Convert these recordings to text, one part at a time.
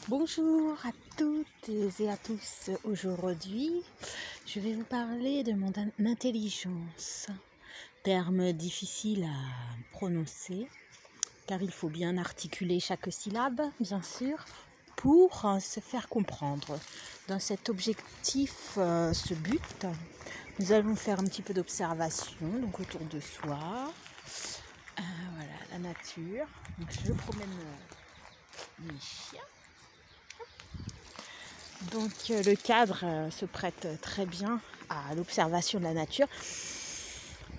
Bonjour à toutes et à tous. Aujourd'hui, je vais vous parler de mon intelligence. Terme difficile à prononcer, car il faut bien articuler chaque syllabe, bien sûr, pour se faire comprendre. Dans cet objectif, ce but, nous allons faire un petit peu d'observation, donc autour de soi. Voilà, la nature. Donc, je promène mes chiens. Donc le cadre se prête très bien à l'observation de la nature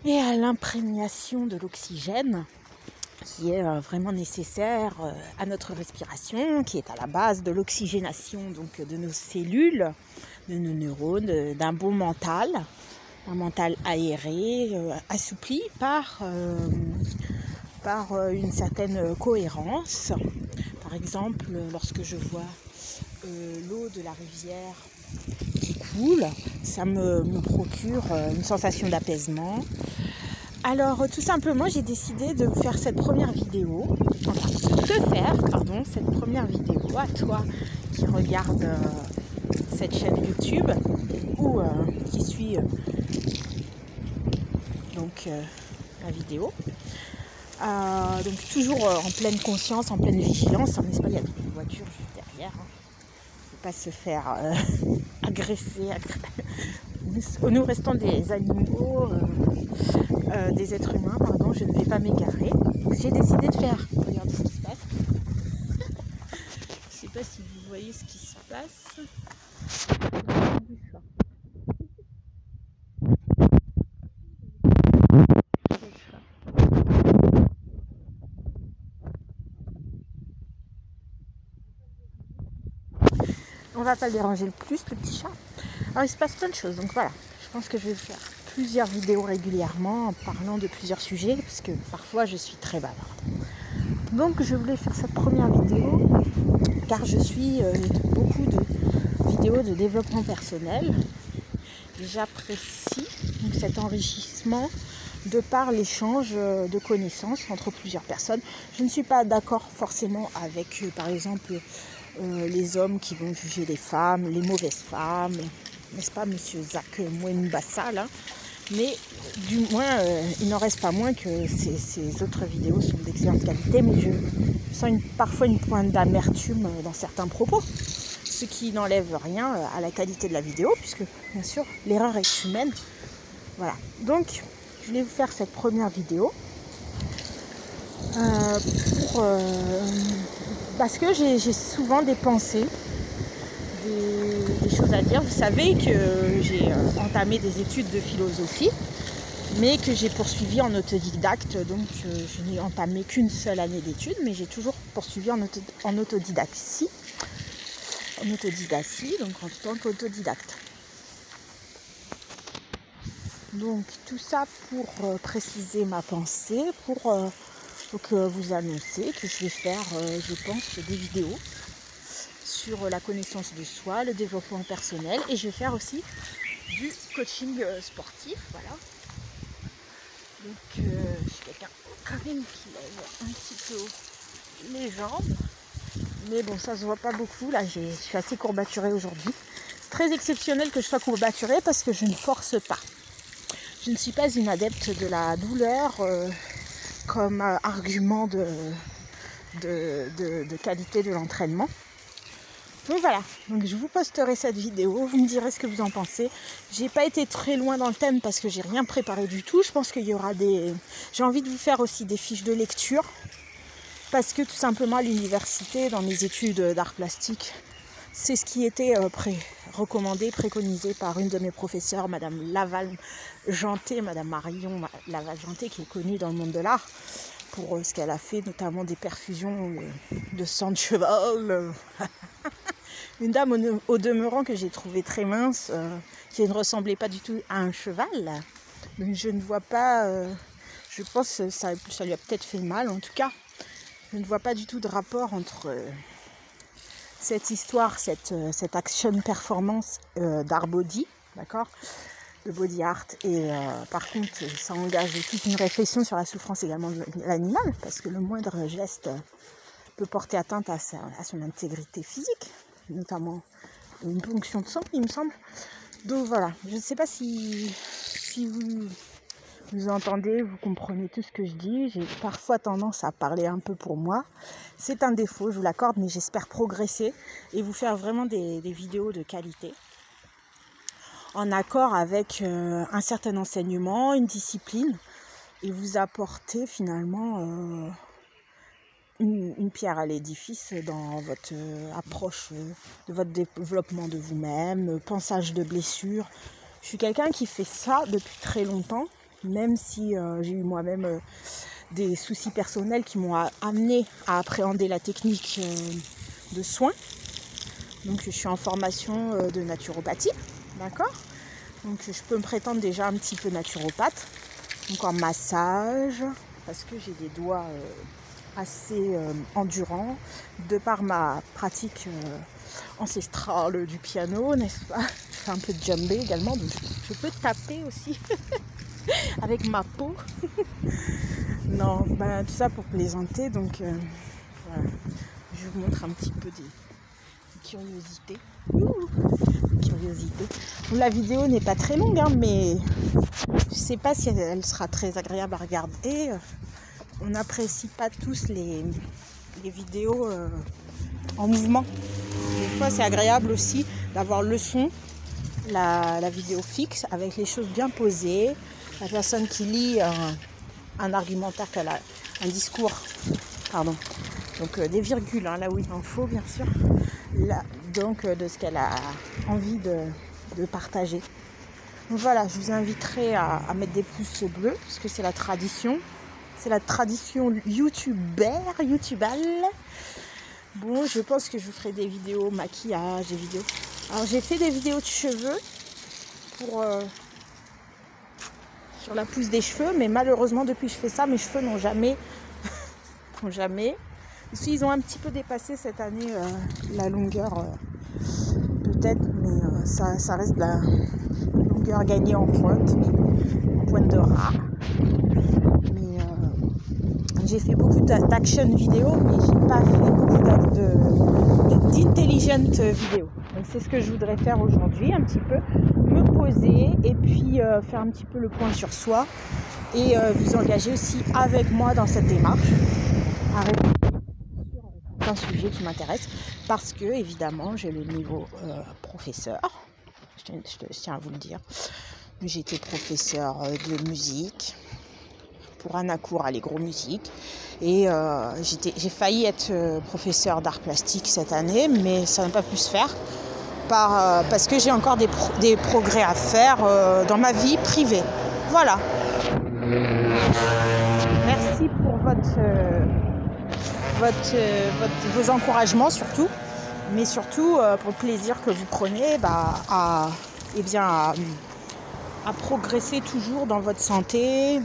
et à l'imprégnation de l'oxygène qui est vraiment nécessaire à notre respiration, qui est à la base de l'oxygénation donc, de nos cellules, de nos neurones, d'un bon mental, un mental aéré, assoupli par une certaine cohérence. Par exemple, lorsque je vois l'eau de la rivière qui coule, ça me procure une sensation d'apaisement. Alors tout simplement, j'ai décidé de faire cette première vidéo, cette première vidéo à toi qui regarde cette chaîne YouTube ou qui suit la vidéo. Donc toujours en pleine conscience, en pleine vigilance, n'est-ce pas, il y a des voitures juste derrière. Pas se faire agresser. Nous restons des animaux, des êtres humains, pardon, je ne vais pas m'égarer. J'ai décidé de faire, regardez ce qui se passe. Je ne sais pas si vous voyez ce qui se passe. On va pas le déranger le plus, le petit chat. Alors il se passe plein de choses, donc voilà. Je pense que je vais faire plusieurs vidéos régulièrement en parlant de plusieurs sujets, parce que parfois je suis très bavarde. Donc je voulais faire cette première vidéo, car je suis beaucoup de vidéos de développement personnel. J'apprécie donc cet enrichissement de par l'échange de connaissances entre plusieurs personnes. Je ne suis pas d'accord forcément avec, par exemple, les hommes qui vont juger les femmes, les mauvaises femmes, n'est-ce pas, monsieur Zach Mwenbassa, là. Mais du moins, il n'en reste pas moins que ces autres vidéos sont d'excellente qualité, mais je sens parfois une pointe d'amertume dans certains propos, ce qui n'enlève rien à la qualité de la vidéo, puisque bien sûr l'erreur est humaine. Voilà, donc je vais vous faire cette première vidéo parce que j'ai souvent des pensées, des choses à dire. Vous savez que j'ai entamé des études de philosophie, mais que j'ai poursuivi en autodidacte. Donc je n'ai entamé qu'une seule année d'études, mais j'ai toujours poursuivi en autodidactie. Donc en tant qu'autodidacte. Donc tout ça pour préciser ma pensée, pour vous annoncer que je vais faire, je pense, des vidéos sur la connaissance de soi, le développement personnel, et je vais faire aussi du coaching sportif, voilà. Donc je suis quelqu'un quand même qui lève un petit peu haut les jambes, mais bon, ça se voit pas beaucoup, là je suis assez courbaturée aujourd'hui. C'est très exceptionnel que je sois courbaturée parce que je ne force pas. Je ne suis pas une adepte de la douleur comme argument de qualité de l'entraînement. Donc voilà, donc je vous posterai cette vidéo, vous me direz ce que vous en pensez. J'ai pas été très loin dans le thème parce que j'ai rien préparé du tout. Je pense qu'il y aura j'ai envie de vous faire aussi des fiches de lecture. Parce que tout simplement à l'université, dans mes études d'art plastique, c'est ce qui était préconisé par une de mes professeurs, Madame Laval-Janté, Madame Marion Laval-Janté, qui est connue dans le monde de l'art pour ce qu'elle a fait, notamment des perfusions de sang de cheval. Une dame au demeurant que j'ai trouvée très mince, qui ne ressemblait pas du tout à un cheval. Donc je ne vois pas, je pense que ça lui a peut-être fait mal. En tout cas, je ne vois pas du tout de rapport entre cette histoire, cette action performance d'art body, d'accord, de body art. Et par contre, ça engage toute une réflexion sur la souffrance également de l'animal, parce que le moindre geste peut porter atteinte à son intégrité physique, notamment une ponction de sang, il me semble. Donc voilà, je ne sais pas si vous entendez, vous comprenez tout ce que je dis. J'ai parfois tendance à parler un peu pour moi. C'est un défaut, je vous l'accorde, mais j'espère progresser et vous faire vraiment des vidéos de qualité, en accord avec un certain enseignement, une discipline, et vous apporter finalement une pierre à l'édifice dans votre approche de votre développement de vous-même, pensage de blessures. Je suis quelqu'un qui fait ça depuis très longtemps, même si j'ai eu moi-même des soucis personnels qui m'ont amené à appréhender la technique de soins. Donc je suis en formation de naturopathie, d'accord ? Donc je peux me prétendre déjà un petit peu naturopathe, donc en massage, parce que j'ai des doigts assez endurants, de par ma pratique ancestrale du piano, n'est-ce pas ? Je fais un peu de djembé également, donc je peux taper aussi avec ma peau. Non, ben, tout ça pour plaisanter, donc voilà. Je vous montre un petit peu des curiosités. Bon, la vidéo n'est pas très longue, hein, mais je ne sais pas si elle sera très agréable à regarder. On n'apprécie pas tous les vidéos en mouvement. Des fois, c'est agréable aussi d'avoir le son, la vidéo fixe, avec les choses bien posées. La personne qui lit un argumentaire, qu'elle a un discours, pardon. Donc des virgules, hein, là où il en faut, bien sûr. Là, donc de ce qu'elle a envie de partager. Donc voilà, je vous inviterai à mettre des pouces bleus, parce que c'est la tradition. C'est la tradition youtubale. Bon, je pense que je vous ferai des vidéos maquillage, des vidéos. Alors j'ai fait des vidéos de cheveux sur la pousse des cheveux, mais malheureusement depuis que je fais ça, mes cheveux n'ont jamais. Ils ont un petit peu dépassé cette année la longueur, peut-être, mais ça reste de la longueur gagnée en pointe de rat. Mais j'ai fait beaucoup d'action vidéo, mais j'ai pas fait beaucoup d'intelligent vidéo. Donc c'est ce que je voudrais faire aujourd'hui, un petit peu me poser et puis faire un petit peu le point sur soi et vous engager aussi avec moi dans cette démarche à répondre sur un sujet qui m'intéresse, parce que évidemment j'ai le niveau professeur, je tiens à vous le dire. J'ai été professeur de musique pour Anacourt Allegro Musique et j'ai failli être professeur d'art plastique cette année, mais ça n'a pas pu se faire parce que j'ai encore des progrès à faire dans ma vie privée. Voilà. Merci pour vos encouragements surtout, mais surtout pour le plaisir que vous prenez à progresser toujours dans votre santé,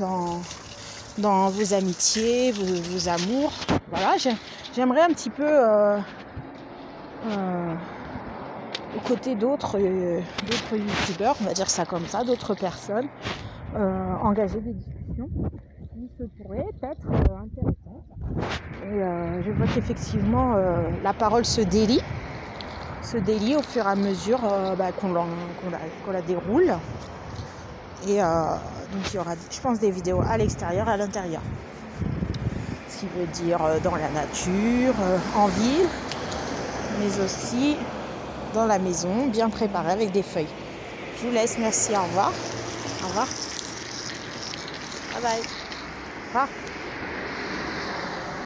dans vos amitiés, vos amours. Voilà, j'aimerais un petit peu aux côtés d'autres youtubeurs, on va dire ça comme ça, d'autres personnes, engager des discussions qui se pourraient être intéressantes. Et je vois qu'effectivement la parole se délie au fur et à mesure qu'on la déroule. Et donc il y aura, je pense, des vidéos à l'extérieur et à l'intérieur. Ce qui veut dire dans la nature, en ville, mais aussi dans la maison, bien préparée avec des feuilles. Je vous laisse, merci, au revoir. Au revoir. Bye bye. Au revoir.